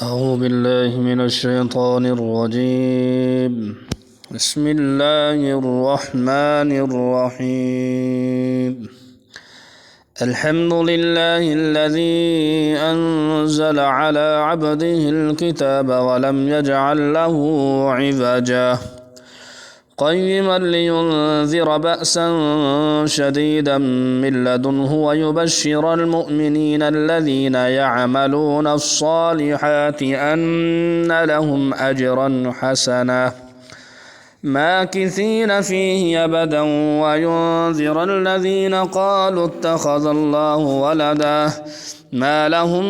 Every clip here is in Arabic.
أعوذ بالله من الشيطان الرجيم. بسم الله الرحمن الرحيم. الحمد لله الذي أنزل على عبده الكتاب ولم يجعل له عوجا قيما لينذر بأسا شديدا من لدنه ويبشر المؤمنين الذين يعملون الصالحات أن لهم أجرا حسنا ماكثين فيه أبدا وينذر الذين قالوا اتخذ الله ولدا ما لهم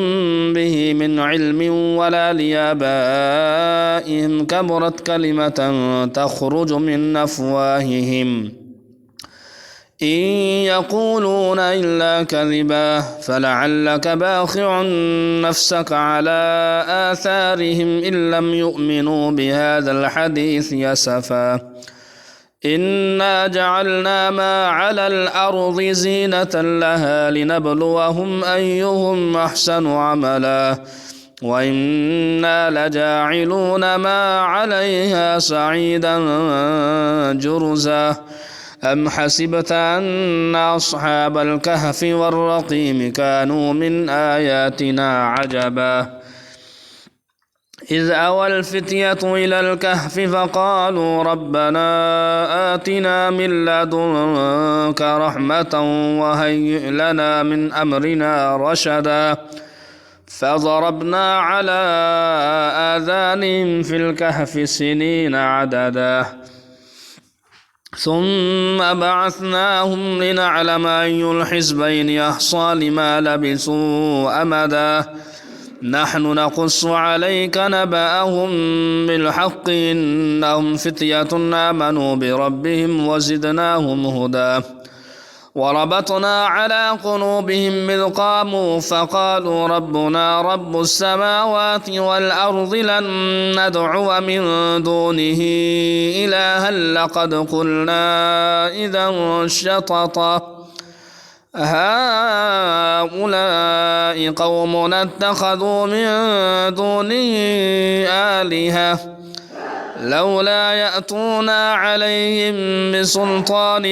به من علم ولا لآبائهم كبرت كلمة تخرج من أفواههم إن يقولون إلا كذبا فلعلك باخع نفسك على آثارهم إن لم يؤمنوا بهذا الحديث يسفا إنا جعلنا ما على الأرض زينة لها لنبلوهم أيهم أحسن عملا وإنا لجاعلون ما عليها صعيدا جرزا أم حسبت أن أصحاب الكهف والرقيم كانوا من آياتنا عجبا إذ أوى الفتية إلى الكهف فقالوا ربنا آتنا من لدنك رحمة وهيئ لنا من أمرنا رشدا فضربنا على آذانهم في الكهف سنين عددا ثم بعثناهم لنعلم أي الحزبين أحصى لما لبثوا أمدا نحن نقص عليك نبأهم بالحق إنهم فتية آمنوا بربهم وزدناهم هدى وربطنا على قلوبهم إذ قاموا فقالوا ربنا رب السماوات والأرض لن ندعو من دونه إلها لقد قلنا إذا شططا هؤلاء قومنا اتخذوا من دونه آلهة لولا يأتونا عليهم بسلطان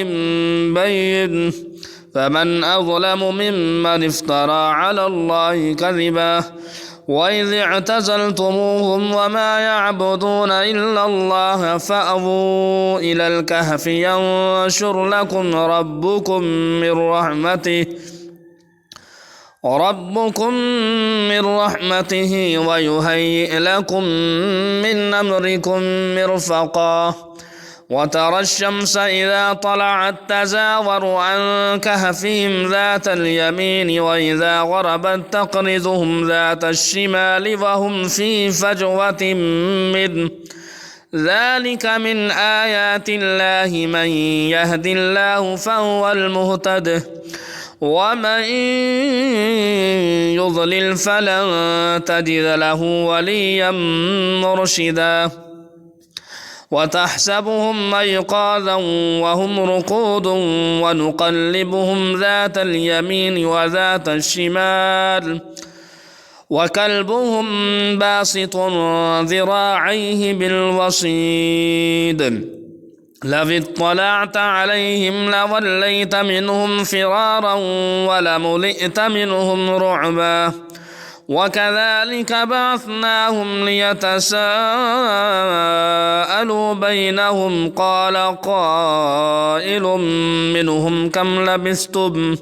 بين فمن أظلم ممن افترى على الله كذبا وإذ اعتزلتموهم وما يعبدون إلا الله فأووا إلى الكهف ينشر لكم ربكم من رحمته ويهيئ لكم من أمركم مرفقا وترى الشمس إذا طلعت تزاور عن كهفهم ذات اليمين وإذا غربت تقرضهم ذات الشمال وهم في فجوة منه ذلك من آيات الله من يهد الله فهو المهتد ومن يضلل فلن تجد له وليا مرشدا وتحسبهم أيقاظا وهم رقود ونقلبهم ذات اليمين وذات الشمال وكلبهم باسط ذراعيه بالوصيد لو اطلعت عليهم لوليت منهم فرارا ولملئت منهم رعبا وكذلك بعثناهم ليتساءلوا بينهم قال قائل منهم كم لبثتم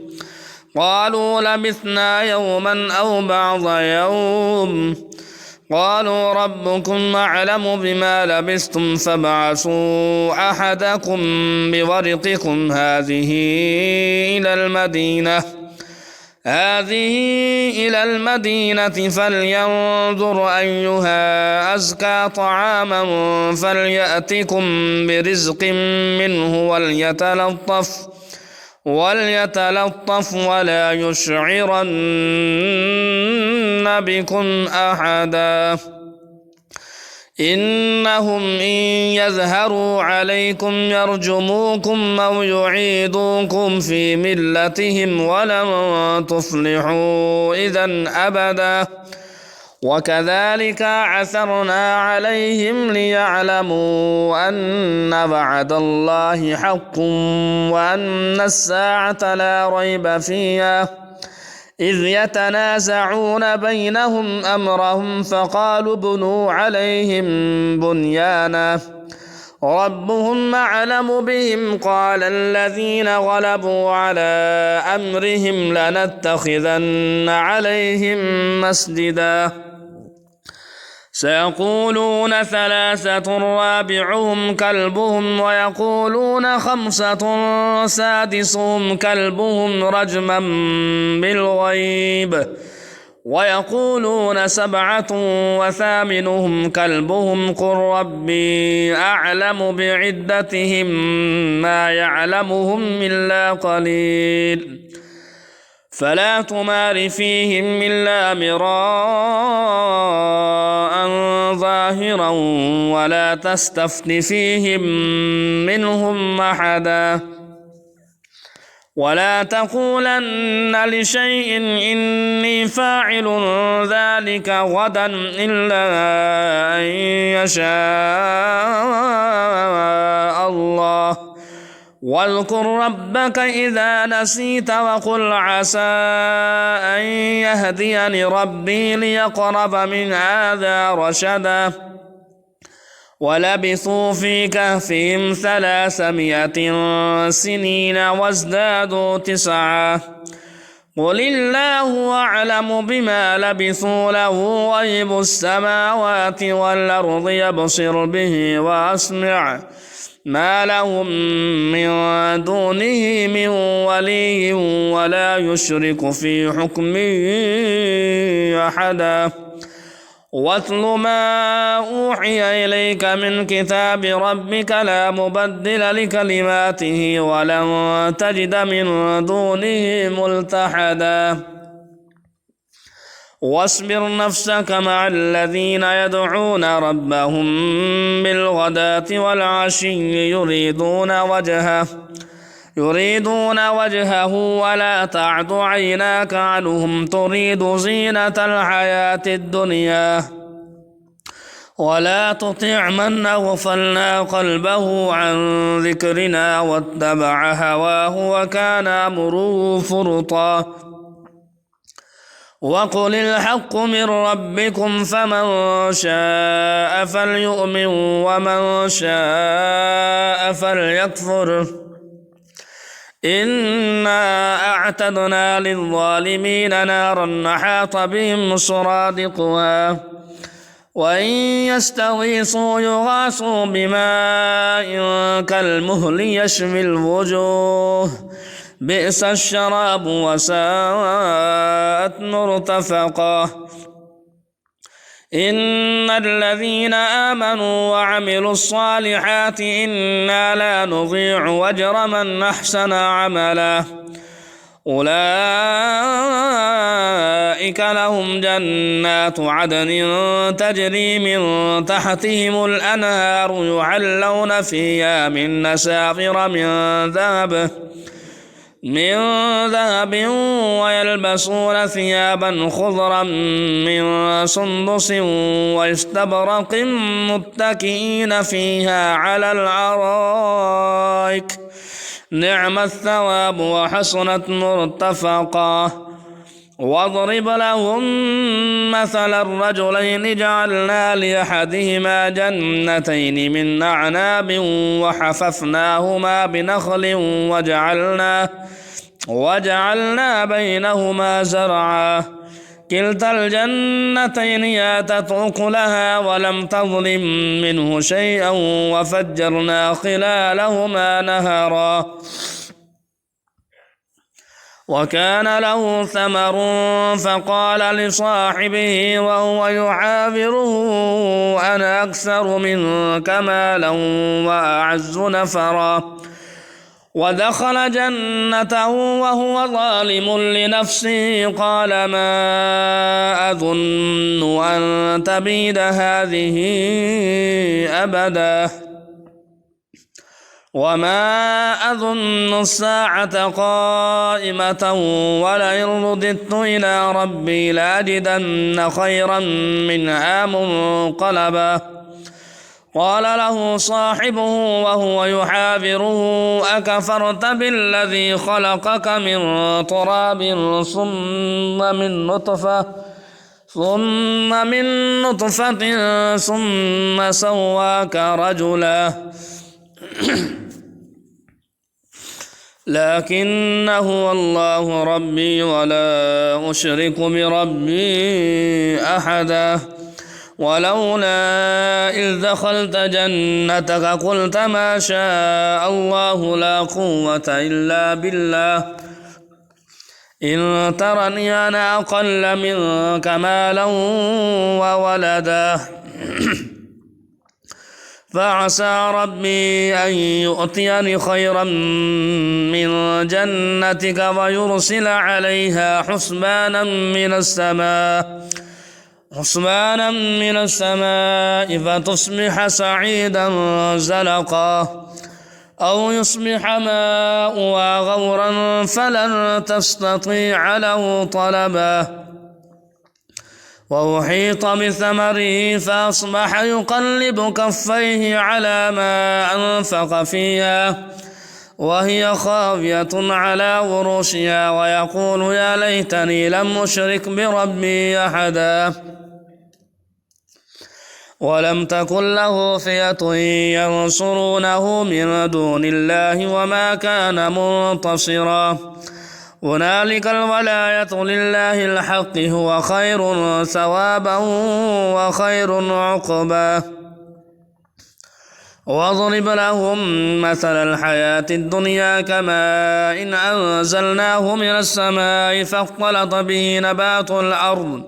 قالوا لبثنا يوما أو بعض يوم قالوا ربكم أعلم بما لبثتم فابعثوا أحدكم بورقكم هذه إلى المدينة فلينظر أيها أزكى طعاما فليأتكم برزق منه وليتلطف ولا يشعرن بكم أحدا إنهم إن يظهروا عليكم يرجموكم أو يعيدوكم في ملتهم ولن تفلحوا إذا أبدا وكذلك عثرنا عليهم ليعلموا أن وعد الله حق وأن الساعة لا ريب فيها إذ يتنازعون بينهم أمرهم فقالوا ابنوا عليهم بنيانا ربهم أعلم بهم قال الذين غلبوا على أمرهم لنتخذن عليهم مسجدا سيقولون ثلاثة رابعهم كلبهم ويقولون خمسة سادسهم كلبهم رجما بالغيب ويقولون سبعة وثامنهم كلبهم قل ربي أعلم بعدتهم ما يعلمهم إلا قليل فلا تمار فيهم إلا مراء ظاهرا ولا تستفت فيهم منهم أحدا ولا تقولن لشيء إني فاعل ذلك غدا إلا أن يشاء الله واذكر ربك إذا نسيت وقل عسى أن يهديني ربي ليقرب من هذا رشدا ولبثوا في كهفهم 300 سنين وازدادوا 9 قل الله أعلم بما لبثوا له غيب السماوات والأرض يبصر به وأسمع ما لهم من دونه من ولي ولا يشرك في حكمه أحدا واتل ما أوحي إليك من كتاب ربك لا مبدل لكلماته ولن تجد من دونه ملتحدا واصبر نفسك مع الذين يدعون ربهم بالغداة والعشي يريدون وجهه ولا تعد عيناك عنهم تريد زينة الحياة الدنيا ولا تطع من أغفلنا قلبه عن ذكرنا واتبع هواه وكان أمره فرطا وقل الحق من ربكم فمن شاء فليؤمن ومن شاء فليكفر إنا أعتدنا للظالمين نارا أحاط بهم سرادقها وإن يستغيثوا يغاثوا بماء كالمهل يشوي الوجوه بئس الشراب وساءت مرتفقا إن الذين آمنوا وعملوا الصالحات إنا لا نضيع أجر من أحسن عملا أولئك لهم جنات عدن تجري من تحتهم الأنهار يحلون فيها من أساور من ذهب ويلبسون ثيابا خضرا من سندس واستبرق متكئين فيها على الأرائك نعم الثواب وحسنت مرتفقا واضرب لهم مثل الرجلين جعلنا لأحدهما جنتين من أعناب وحففناهما بنخل وجعلنا بينهما زرعا كلتا الجنتين آتت أكلها ولم تظلم منه شيئا وفجرنا خلالهما نهرا وكان له ثمر فقال لصاحبه وهو يحاوره أنا أكثر منك مالا وأعز نفرا ودخل جنته وهو ظالم لنفسه قال ما أظن أن تبيد هذه أبدا وما أظن الساعة قائمة ولئن رددت إلى ربي لأجدن خيرا منها منقلبا قال له صاحبه وهو يحاوره أكفرت بالذي خلقك من تراب ثم من نطفة ثم سواك رجلا لكن هو الله ربي ولا أشرك بربي أحدا ولولا إذ دخلت جنتك قلت ما شاء الله لا قوة إلا بالله إن ترني أنا أقل منك مالا وولدا فعسى ربي أن يؤتيني خيرا من جنتك ويرسل عليها حسبانا من السماء فتصبح سعيدا زلقا أو يصبح ماؤها غورا فلن تستطيع له طلبا وأحيط بثمره فأصبح يقلب كفيه على ما أنفق فيها وهي خاوية على عروشها ويقول يا ليتني لم أشرك بربي أحدا ولم تكن له فئة ينصرونه من دون الله وما كان منتصرا هنالك الولاية لله الحق هو خير ثوابا وخير عقبا واضرب لهم مثل الحياة الدنيا كماء إن أنزلناه من السماء فاختلط به نبات الأرض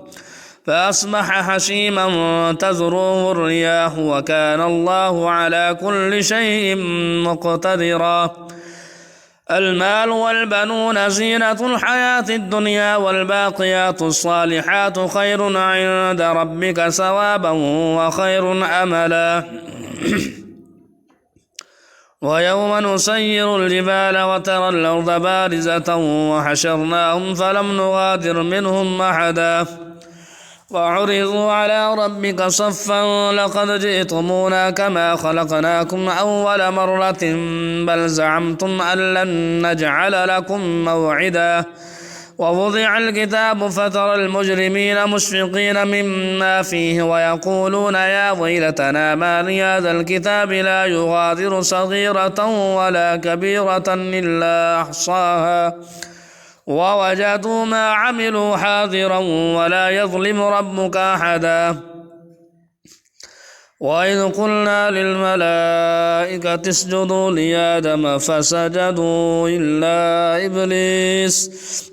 فأصبح حشيما تذروه الرياح وكان الله على كل شيء مقتدرا المال والبنون زينة الحياة الدنيا والباقيات الصالحات خير عند ربك ثوابا وخير أملا ويوم نسير الجبال وترى الأرض بارزة وحشرناهم فلم نغادر منهم أحدا وعرضوا على ربك صفا لقد جئتمونا كما خلقناكم أول مرة بل زعمتم أن لن نجعل لكم موعدا ووضع الكتاب فترى المجرمين مشفقين مما فيه ويقولون يا ويلتنا ما لهذا الكتاب لا يغادر صغيرة ولا كبيرة إلا أحصاها ووجدوا ما عملوا حاضرا ولا يظلم ربك أحدا وإذ قلنا للملائكة اسجدوا لآدم فسجدوا إلا إبليس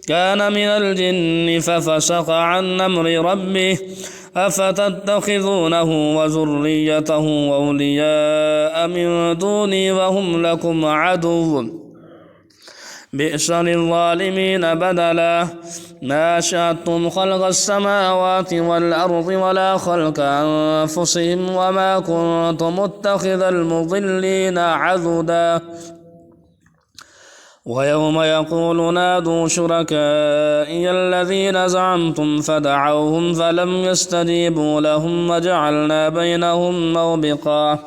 كان من الجن ففسق عن أمر ربه أفتتخذونه وذريته أولياء من دوني وهم لكم عدو بئس للظالمين بدلا ما شاءتم خلق السماوات والأرض ولا خلق أنفسهم وما كنتم متخذ المضلين عضدا ويوم يقول نادوا شركائي الذين زعمتم فدعوهم فلم يستجيبوا لهم وجعلنا بينهم موبقا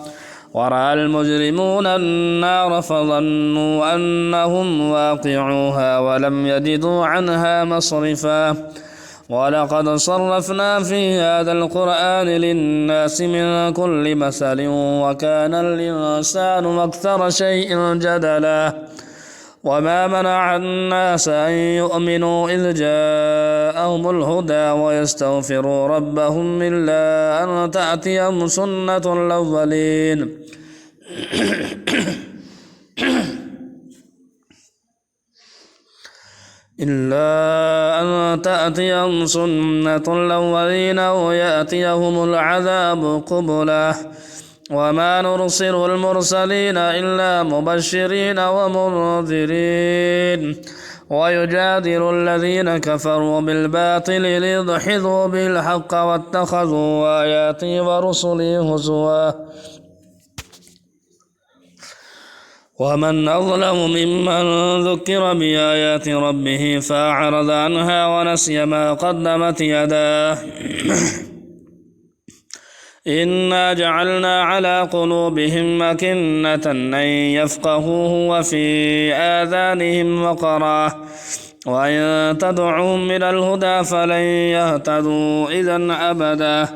ورأى المجرمون النار فظنوا أنهم واقعوها ولم يجدوا عنها مصرفا ولقد صرفنا في هذا القرآن للناس من كل مثل وكان الإنسان أكثر شيء جدلا وما منع الناس أن يؤمنوا إذ جاءهم الهدى ويستغفروا ربهم إلا أن تأتيهم سنة الأولين أو يأتيهم العذاب قبلا وما نرسل المرسلين إلا مبشرين ومنذرين ويجادل الذين كفروا بالباطل ليدحضوا بالحق واتخذوا آياتي ورسلي هزوا ومن أظلم ممن ذكر بآيات ربه فأعرض عنها ونسي ما قدمت يداه إنا جعلنا على قلوبهم أكنة أن يفقهوه وفي آذانهم وقرا وإن تدعوهم إلى الهدى فلن يهتدوا إذا أبدا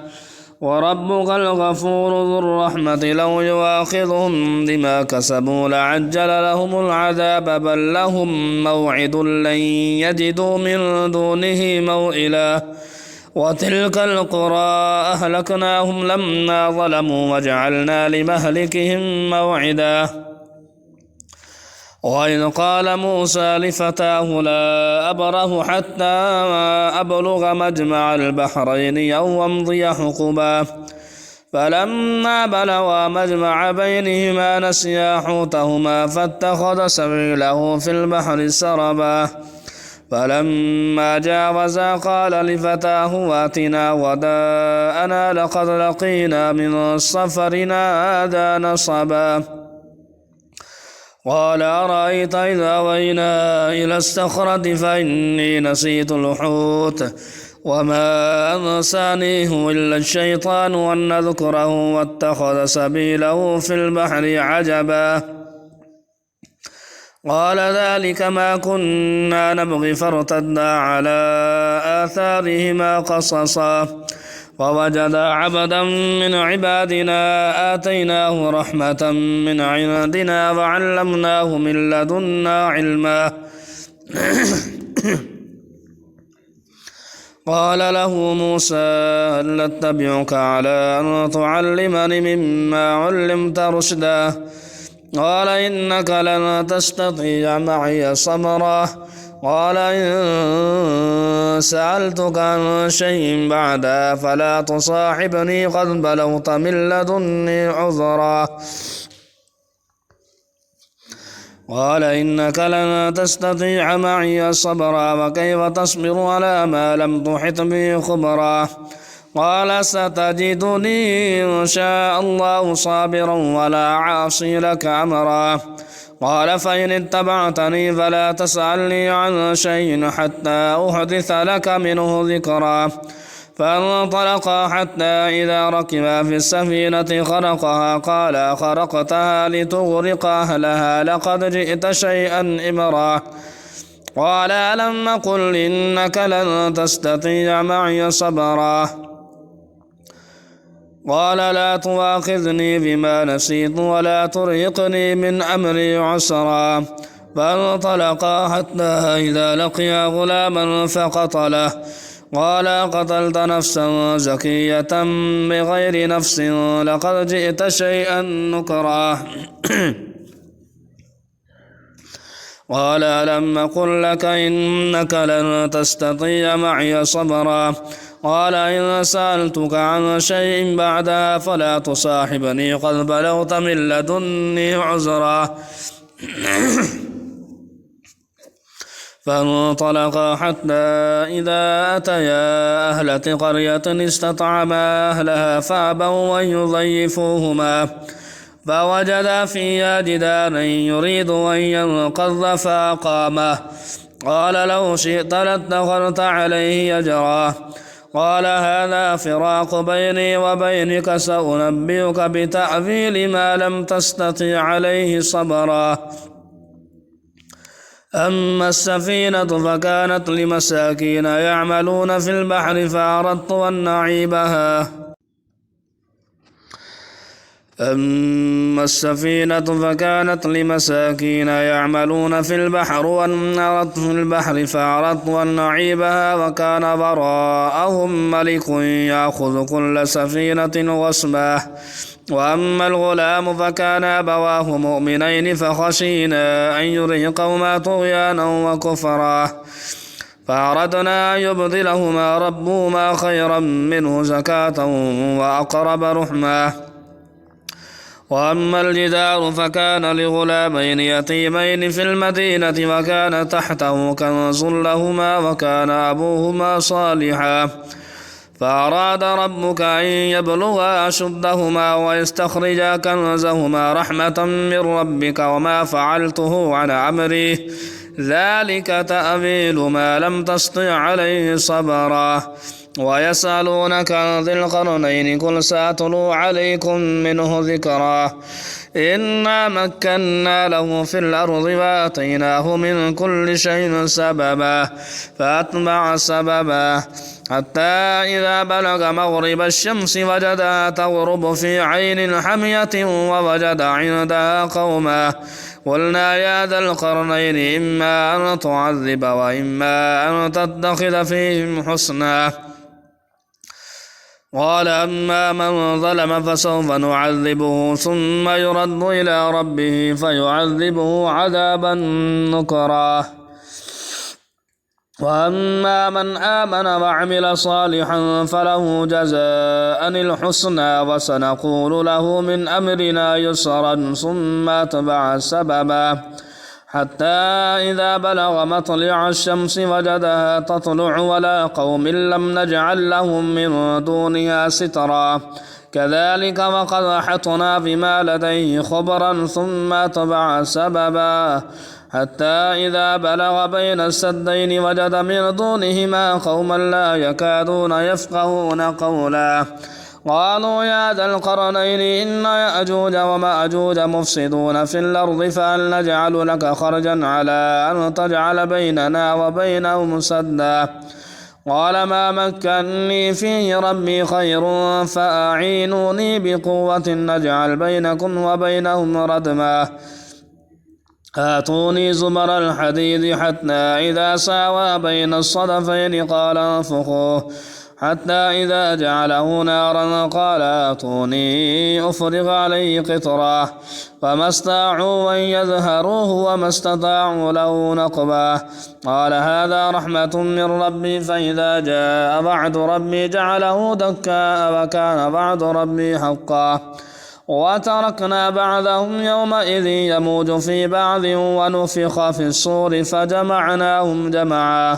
وربك الغفور ذو الرحمة لو يؤاخذهم بما كسبوا لعجل لهم العذاب بل لهم موعد لن يجدوا من دونه موئلا وتلك القرى أهلكناهم لما ظلموا وجعلنا لمهلكهم موعدا وإذ قال موسى لفتاه لا أبره حتى أبلغ مجمع البحرين أو أمضي حقبا فلما بلغا مجمع بينهما نسيا حوتهما فاتخذ سبيله في البحر سربا فلما جاوزا قال لفتاه واتنا غداءنا لقد لقينا من سفرنا هذا نصبا قال أرأيت إذا أوينا إلى الصخرة فإني نسيت الحوت وما أنسانيه إلا الشيطان أن أذكره واتخذ سبيله في البحر عجبا قال ذلك ما كنا نبغي فارتدا على آثارهما قصصا ووجدا عبدا من عبادنا آتيناه رحمة من عندنا وعلمناه من لدنا علما قال له موسى هل أتبعك على أن تعلمني مما علمت رشدا قال إنك لن تستطيع معي صبرا قال إن سألتك عن شيء بعدها فلا تصاحبني قد بلغت من لدني عذرا قال إنك لن تستطيع معي صبرا وكيف تصبر على ما لم تحط به خبرا قال ستجدني إن شاء الله صابرا ولا عاصي لك أمرا قال فإن اتبعتني فلا تسألني عن شيء حتى أحدث لك منه ذكرا فانطلقا حتى إذا ركبا في السفينة خرقها قال خرقتها لتغرق أهلها لقد جئت شيئا إمرا قال ألم أقل إنك لن تستطيع معي صبرا قال لا تؤاخذني بما نسيت ولا ترهقني من أمري عسرا فانطلقا حتى إذا لقيا غلاما فقتله قال قتلت نفسا زكية بغير نفس لقد جئت شيئا نكرا قال ألم أقل لك إنك لن تستطيع معي صبرا قال إن سألتك عن شيء بعدها فلا تصاحبني قد بلغت من لدني عذرا فانطلقا حتى إذا أتيا أهل قرية استطعما أهلها فأبوا أن يضيفوهما فوجدا فيها جدارا يريد أن ينقض فأقامه قال لو شئت لاتخذت عليه أجرا قال هذا فراق بيني وبينك سأنبئك بتأويل ما لم تستطع عليه صبرا أما السفينة فكانت لمساكين يعملون في البحر فأردت أن أعيبها فأردت أن أعيبها وكان وراءهم ملك يأخذ كل سفينة غصبا وأما الغلام فكان أبواه مؤمنين فخشينا أن يرهقهما طغيانا وكفرا فأردنا أن يبدلهما ربهما خيرا منه زكاة وأقرب رحما وأما الجدار فكان لغلامين يتيمين في المدينة وكان تحته كنز لهما وكان أبوهما صالحا فأراد ربك أن يبلغا أشدهما ويستخرجا كنزهما رحمة من ربك وما فعلته عن أمري ذلك تأويل ما لم تسطع عليه صبرا ويسألونك عن ذي القرنين قل سأتلو عليكم منه ذكرا إنا مكنا له في الأرض وآتيناه من كل شيء سببا فأتبع سببا حتى إذا بلغ مغرب الشمس وجدها تغرب في عين حمية ووجد عندها قوما قلنا يا ذا القرنين إما أن تعذب وإما أن تتخذ فيهم حسنا قال أما من ظلم فسوف نعذبه ثم يرد إلى ربه فيعذبه عذابا نكرا وأما من آمن وعمل صالحا فله جزاء الحسنى وسنقول له من أمرنا يسرا ثم أتبع سببا حتى إذا بلغ مطلع الشمس وجدها تطلع على قوم لم نجعل لهم من دونها سترا كذلك وقد أحطنا بما لديه خبرا ثم أتبع سببا حتى إذا بلغ بين السدين وجد من دونهما قوما لا يكادون يفقهون قولا قالوا يا ذا القرنين إن يأجوج ومأجوج مفسدون في الأرض فهل نجعل لك خرجا على أن تجعل بيننا وبينهم سدا قال ما مكني فيه ربي خير فأعينوني بقوة نجعل بينكم وبينهم ردما آتوني زبر الحديد حتى إذا ساوى بين الصدفين قال انفخوه حتى إذا جعله نارا قال آتوني أفرغ عليه قطرا فما استطاعوا أن يظهروه وما استطاعوا له نقبا قال هذا رحمة من ربي فإذا جاء وعد ربي جعله دكاء وكان وعد ربي حقا وتركنا بعضهم يومئذ يموج في بعض ونفخ في الصور فجمعناهم جمعا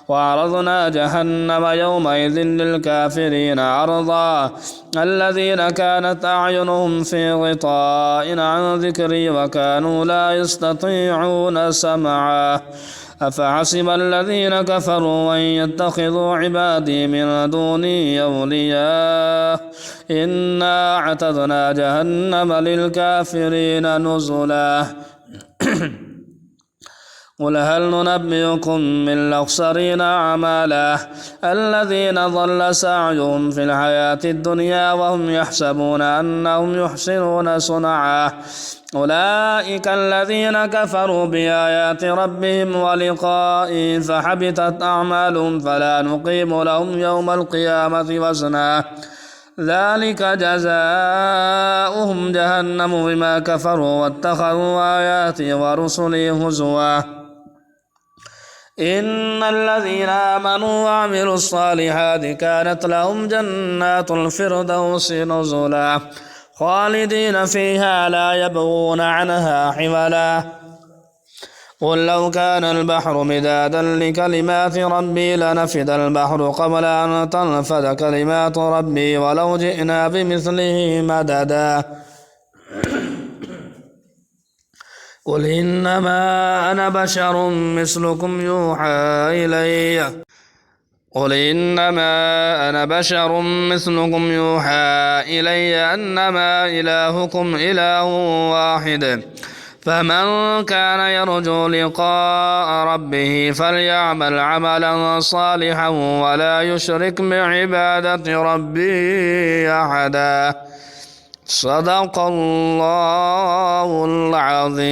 وعرضنا جهنم يومئذ للكافرين عرضا الذين كانت أعينهم في غطاء عن ذكري وكانوا لا يستطيعون سمعا أفحسب الذين كفروا أن يتخذوا عبادي من دوني أولياء إنا أعتدنا جهنم للكافرين نزلا قل هل ننبئكم من الأخسرين أعمالا الذين ضل سعيهم في الحياة الدنيا وهم يحسبون أنهم يحسنون صنعا أولئك الذين كفروا بآيات ربهم ولقائه فحبطت أعمالهم فلا نقيم لهم يوم القيامة وزنا ذلك جزاؤهم جهنم بما كفروا واتخذوا آياتي ورسلي هزوا إن الذين آمنوا وعملوا الصالحات كانت لهم جنات الفردوس نزلا خالدين فيها لا يبغون عنها حولا قل لو كان البحر مدادا لكلمات ربي لنفد البحر قبل أن تنفد كلمات ربي ولو جئنا بمثله مددا قل إنما أنا بشر مثلكم يوحى إلي قل إنما أنا بشر مثلكم يوحى إلي أنما إلهكم إله واحد فمن كان يرجو لقاء ربه فليعمل عملا صالحا ولا يشرك بعبادة ربه أحدا صدق الله العظيم.